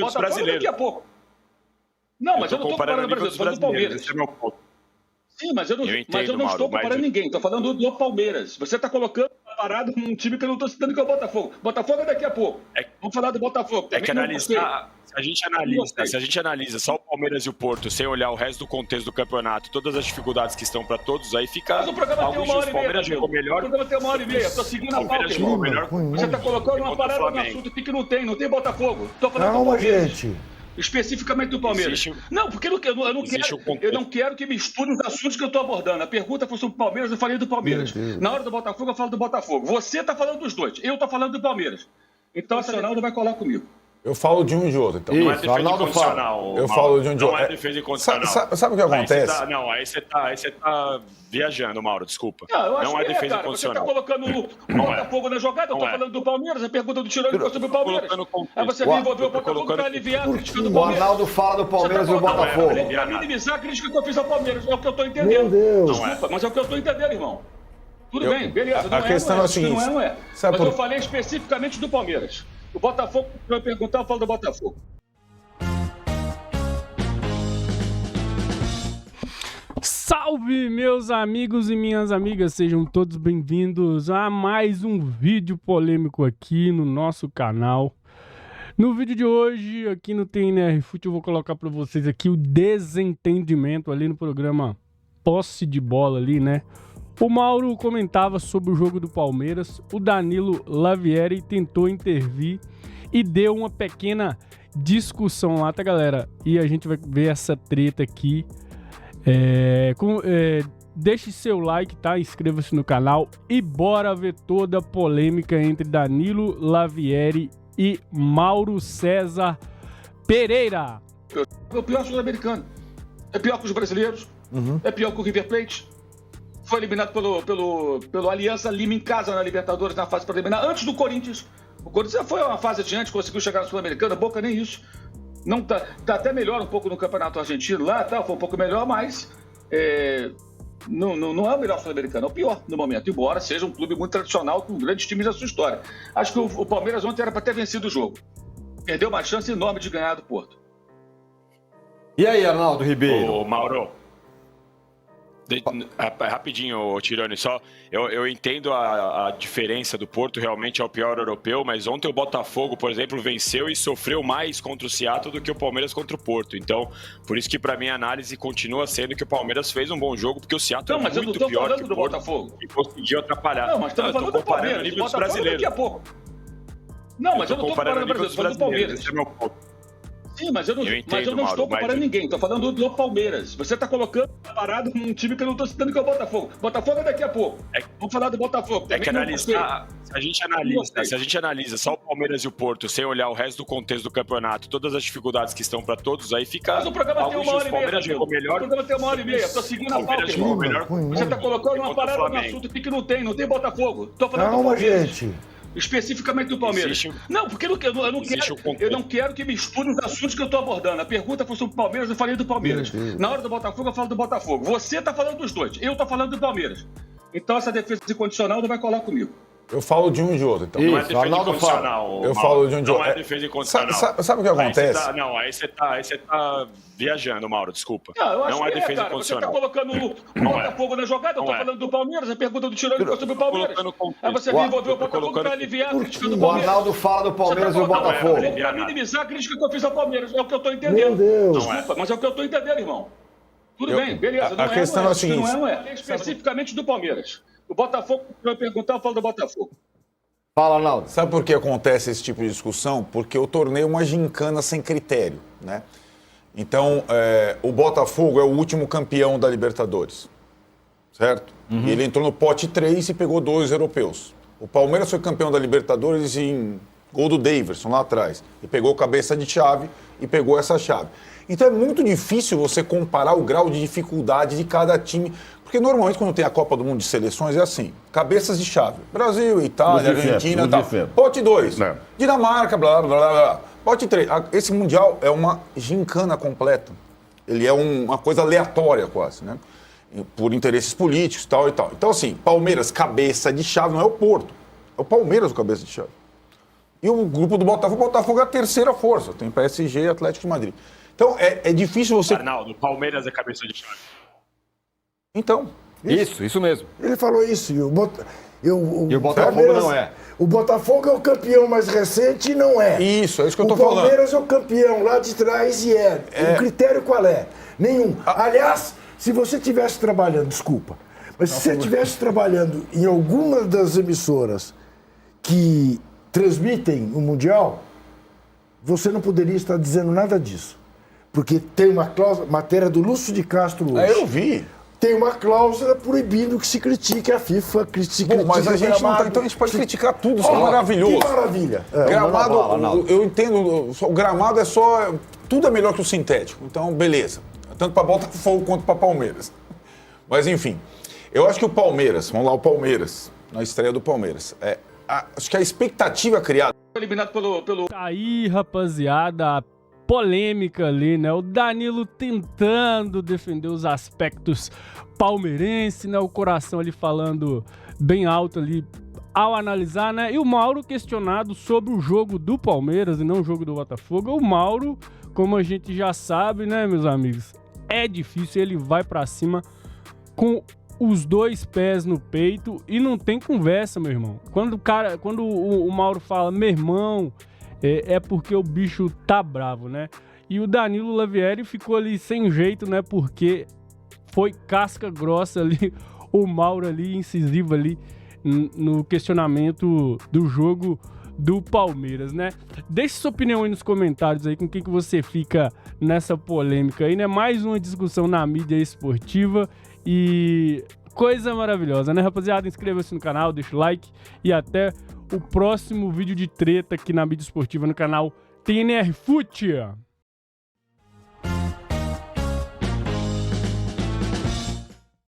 Botafogo daqui a pouco. Não, mas eu não estou comparando o Brasil, estou falando do Palmeiras. Esse é meu ponto. Sim, mas eu não estou comparando ninguém, estou falando do Palmeiras. Você está colocando a parada num time que eu não estou citando, que é o Botafogo. Botafogo é daqui a pouco. Vamos falar do Botafogo. É que analisar, se a gente analisa só o Palmeiras e o Porto, sem olhar o resto do contexto do campeonato, todas as dificuldades que estão para todos, aí fica... Mas o programa tem 1h30, jogou melhor. O programa tem 1h30, estou seguindo a pauta, irmão. Você está colocando uma parada no assunto que não tem Botafogo. Estou falando do Palmeiras. Gente. Especificamente do Palmeiras. Não, porque eu não quero que misture os assuntos que eu estou abordando. A pergunta foi sobre o Palmeiras, eu falei do Palmeiras. Na hora do Botafogo, eu falo do Botafogo. Você está falando dos dois, eu estou falando do Palmeiras. Então, essa Ronaldo vai colar comigo. Eu falo de um e de outro, então. Não é defesa incondicional. Eu falo de um e de outro. Não é defesa incondicional. Sabe o que acontece? Aí você tá viajando, Mauro, desculpa. Não é defesa incondicional. Você está colocando o Botafogo na jogada, eu estou falando do Palmeiras, a pergunta do Tirone foi sobre o Palmeiras. Aí você me envolveu o Botafogo para aliviar a crítica do Palmeiras. O Arnaldo fala do Palmeiras e do Botafogo. Para minimizar a crítica que eu fiz ao Palmeiras, é o que eu estou entendendo. Meu Deus. Desculpa, mas é o que eu estou entendendo, irmão. Tudo bem, beleza. A questão é a seguinte. Não é. Mas eu falei especificamente do Palmeiras. O Botafogo, para eu perguntar, eu falo do Botafogo. Salve, meus amigos e minhas amigas, sejam todos bem-vindos a mais um vídeo polêmico aqui no nosso canal. No vídeo de hoje, aqui no TNR Fute, eu vou colocar para vocês aqui o desentendimento ali no programa Posse de Bola ali, né? O Mauro comentava sobre o jogo do Palmeiras, o Danilo Lavieri tentou intervir e deu uma pequena discussão lá, tá, galera? E a gente vai ver essa treta aqui. Deixe seu like, tá? Inscreva-se no canal e bora ver toda a polêmica entre Danilo Lavieri e Mauro César Pereira. É o pior sul-americano. É pior que os brasileiros. É pior que o River Plate. Foi eliminado pelo Aliança Lima em casa na Libertadores, na fase preliminar, antes do Corinthians. O Corinthians foi uma fase adiante, conseguiu chegar na Sul-Americana, Boca nem isso. Não tá até melhor um pouco no Campeonato Argentino lá, foi um pouco melhor, mas não é o melhor Sul-Americano, é o pior no momento, embora seja um clube muito tradicional com grandes times da sua história. Acho que o Palmeiras ontem era para ter vencido o jogo. Perdeu uma chance enorme de ganhar do Porto. E aí, Arnaldo Ribeiro? Ô, Mauro. Rapidinho, Tirone, só eu entendo a diferença do Porto, realmente é o pior europeu, mas ontem o Botafogo, por exemplo, venceu e sofreu mais contra o Seattle do que o Palmeiras contra o Porto. Então, por isso que para mim a análise continua sendo que o Palmeiras fez um bom jogo, porque o Seattle é muito pior que o Porto Botafogo. E conseguiu atrapalhar. Não, mas estamos falando do Palmeiras, nível dos Botafogo daqui a pouco. Não, mas eu não estou comparando o Brasil, estou falando do Palmeiras. Esse é meu ponto. Sim, mas eu não estou comparando ninguém, estou falando do Palmeiras. Você está colocando a parada num time que eu não estou citando, que é o Botafogo. Botafogo é daqui a pouco. Vamos falar do Botafogo. É que analisar, se a gente analisa só o Palmeiras e o Porto, sem olhar o resto do contexto do campeonato, todas as dificuldades que estão para todos, aí fica... Mas o programa tem 1h30, o programa tem 1h30, estou seguindo a pauta, irmão. Você está colocando uma parada no assunto que não tem Botafogo. Estou falando do Palmeiras. Gente. Especificamente do Palmeiras. Não, porque eu não quero que misture os assuntos que eu estou abordando. A pergunta foi sobre o Palmeiras, eu falei do Palmeiras. Na hora do Botafogo, eu falo do Botafogo. Você está falando dos dois, eu estou falando do Palmeiras. Então, essa defesa incondicional não vai colar comigo. Eu falo de um e de outro, então. Não é defesa incondicional. Eu falo de um e de outro. Não é defesa incondicional. Sabe o que acontece? Aí você tá viajando, Mauro, desculpa. Não é defesa incondicional. Você está colocando o Botafogo na jogada, eu estou falando do Palmeiras, a pergunta do Tirone foi sobre o Palmeiras. Aí você me envolveu o Botafogo para aliviar a crítica do Palmeiras. O Arnaldo fala do Palmeiras e do Botafogo. Para minimizar a crítica que eu fiz ao Palmeiras, é o que eu estou entendendo. Meu Deus. Desculpa, mas é o que eu estou entendendo, irmão. Tudo bem, beleza. A questão é a seguinte. Não é especificamente do Palmeiras. O Botafogo, para eu perguntar, eu falo do Botafogo. Fala, Arnaldo. Sabe por que acontece esse tipo de discussão? Porque eu tornei uma gincana sem critério, né? Então, o Botafogo é o último campeão da Libertadores, certo? E ele entrou no pote 3 e pegou 2 europeus. O Palmeiras foi campeão da Libertadores em gol do Daverson lá atrás. E pegou cabeça de chave e pegou essa chave. Então é muito difícil você comparar o grau de dificuldade de cada time. Porque normalmente quando tem a Copa do Mundo de Seleções é assim, cabeças de chave. Brasil, Itália, Argentina e tal. Pote 2, Dinamarca, blá, blá, blá, blá. Pote 3. Esse Mundial é uma gincana completa. Ele é uma coisa aleatória quase, né? Por interesses políticos tal e tal. Então assim, Palmeiras, cabeça de chave, não é o Porto. É o Palmeiras o cabeça de chave. E o grupo do Botafogo é a terceira força. Tem PSG e Atlético de Madrid. Então, é difícil você... Arnaldo, Palmeiras é cabeça de chave. Então... Isso mesmo. Ele falou isso. E o Botafogo Palmeiras, não é. O Botafogo é o campeão mais recente e não é. Isso, é isso que eu tô O falando. Palmeiras é o campeão lá de trás e é. O critério qual é? Nenhum. Aliás, se você estivesse trabalhando, desculpa, mas se você estivesse trabalhando em alguma das emissoras que transmitem o Mundial, você não poderia estar dizendo nada disso. Porque tem uma cláusula, matéria do Lúcio de Castro hoje. Eu vi. Tem uma cláusula proibindo que se critique a FIFA, Bom, mas a gente não tá, então a gente pode criticar tudo, isso é maravilhoso. Que maravilha. Gramado, Manda bala, Arnaldo. eu entendo, o gramado é só, tudo é melhor que o sintético, então beleza. Tanto para Botafogo quanto para Palmeiras. Mas enfim, eu acho que o Palmeiras, vamos lá, o Palmeiras, na estreia do Palmeiras, acho que a expectativa criada... Foi eliminado pelo... Tá aí, rapaziada, a polêmica ali, né? O Danilo tentando defender os aspectos palmeirenses, né? O coração ali falando bem alto ali ao analisar, né? E o Mauro questionado sobre o jogo do Palmeiras e não o jogo do Botafogo. O Mauro, como a gente já sabe, né, meus amigos, é difícil, ele vai pra cima com os dois pés no peito e não tem conversa, meu irmão. Quando o Mauro fala, meu irmão, é porque o bicho tá bravo, né? E o Danilo Lavieri ficou ali sem jeito, né? Porque foi casca grossa ali, o Mauro ali, incisivo ali no questionamento do jogo do Palmeiras, né? Deixe sua opinião aí nos comentários aí, com quem que você fica nessa polêmica aí, né? Mais uma discussão na mídia esportiva e coisa maravilhosa, né, rapaziada? Inscreva-se no canal, deixa o like e até o próximo vídeo de treta aqui na mídia esportiva no canal TNR Fute.